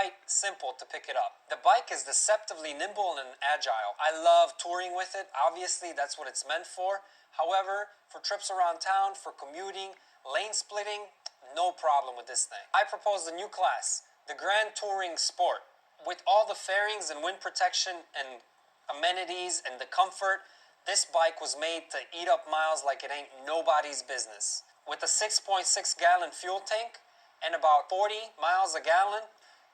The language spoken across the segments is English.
quite simple to pick it up. The bike is deceptively nimble and agile. I love touring with it. Obviously, that's what it's meant for. However, for trips around town, for commuting, lane splitting, no problem with this thing. I propose the new class, the Grand Touring Sport. With all the fairings and wind protection and amenities and the comfort, this bike was made to eat up miles like it ain't nobody's business. With a 6.6 gallon fuel tank and about 40 miles a gallon,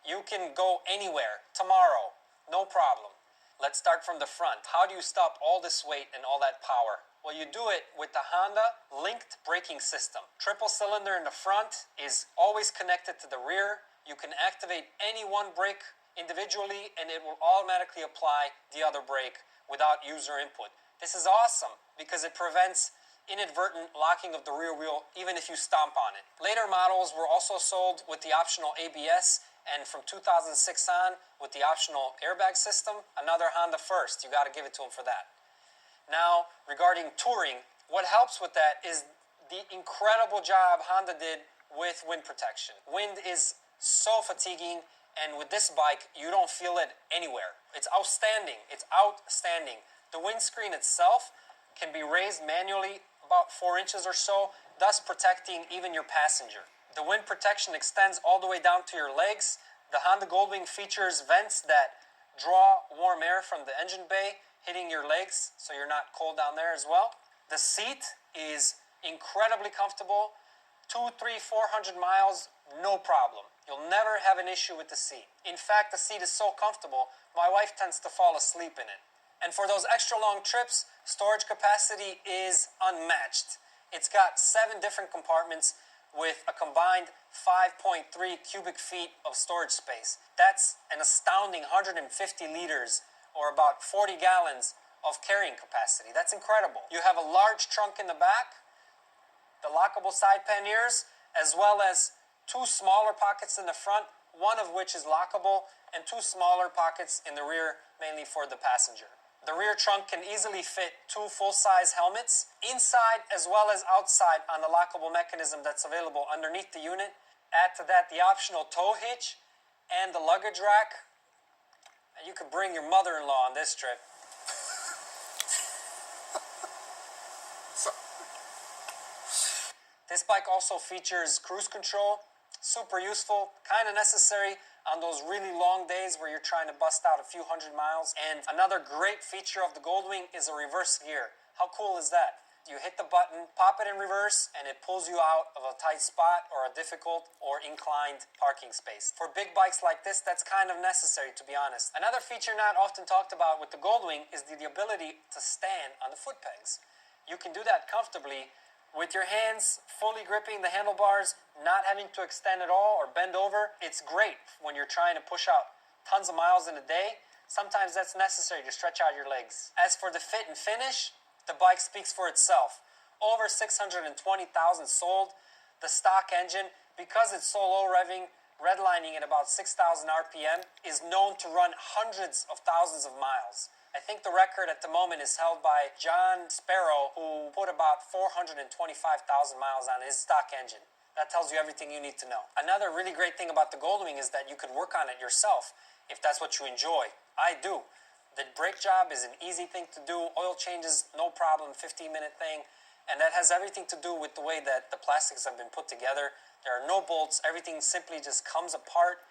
you can go anywhere tomorrow, no problem. Let's start from the front. How do you stop all this weight and all that power? Well, you do it with the Honda linked braking system. Triple cylinder in the front is always connected to the rear. You can activate any one brake individually and it will automatically apply the other brake without user input. This is awesome because it prevents inadvertent locking of the rear wheel even if you stomp on it. Later models were also sold with the optional ABS, and from 2006 on with the optional airbag system. Another Honda first, you got to give it to them for that. Now, regarding touring, what helps with that is the incredible job Honda did with wind protection. Wind is so fatiguing, and with this bike, you don't feel it anywhere. It's outstanding. It's outstanding. The windscreen itself can be raised manually about 4 inches or so, thus protecting even your passenger. The wind protection extends all the way down to your legs. The Honda Goldwing features vents that draw warm air from the engine bay, hitting your legs so you're not cold down there as well. The seat is incredibly comfortable. 200, 300, 400 miles, no problem. You'll never have an issue with the seat. In fact, the seat is so comfortable, my wife tends to fall asleep in it. And for those extra long trips, storage capacity is unmatched. It's got 7 different compartments with a combined 5.3 cubic feet of storage space. That's an astounding 150 liters or about 40 gallons of carrying capacity. That's incredible. You have a large trunk in the back, the lockable side panniers, as well as 2 smaller pockets in the front, one of which is lockable, and 2 smaller pockets in the rear, mainly for the passenger. The rear trunk can easily fit 2 full-size helmets, inside as well as outside on the lockable mechanism that's available underneath the unit. Add to that the optional tow hitch and the luggage rack. And you could bring your mother-in-law on this trip. This bike also features cruise control. Super useful, kind of necessary on those really long days where you're trying to bust out a few 100 miles. And another great feature of the Goldwing is a reverse gear. How cool is that? You hit the button, pop it in reverse, and it pulls you out of a tight spot or a difficult or inclined parking space. For big bikes like this, that's kind of necessary, to be honest. Another feature not often talked about with the Goldwing is the ability to stand on the foot pegs. You can do that comfortably with your hands fully gripping the handlebars, not having to extend at all or bend over. It's great when you're trying to push out tons of miles in a day. Sometimes that's necessary to stretch out your legs. As for the fit and finish, the bike speaks for itself. Over 620,000 sold. The stock engine, because it's so low revving, redlining at about 6,000 RPM, is known to run hundreds of thousands of miles. I think the record at the moment is held by John Sparrow, who put about 425,000 miles on his stock engine. That tells you everything you need to know. Another really great thing about the Goldwing is that you could work on it yourself if that's what you enjoy. I do. The brake job is an easy thing to do. Oil changes, no problem, 15-minute thing. And that has everything to do with the way that the plastics have been put together. There are no bolts. Everything simply just comes apart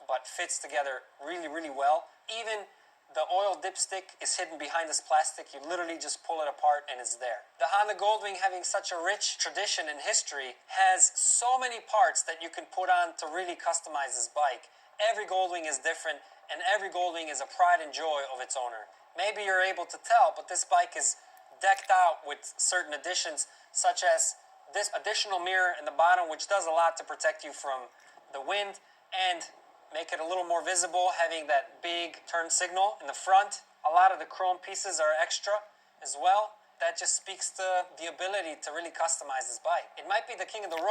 but fits together really, really well. Even the oil dipstick is hidden behind this plastic. You literally just pull it apart and it's there. The Honda Goldwing, having such a rich tradition and history, has so many parts that you can put on to really customize this bike. Every Goldwing is different, and every Goldwing is a pride and joy of its owner. Maybe you're able to tell, but this bike is decked out with certain additions, such as this additional mirror in the bottom, which does a lot to protect you from the wind, and make it a little more visible, having that big turn signal in the front. A lot of the chrome pieces are extra as well. That just speaks to the ability to really customize this bike. It might be the king of the road,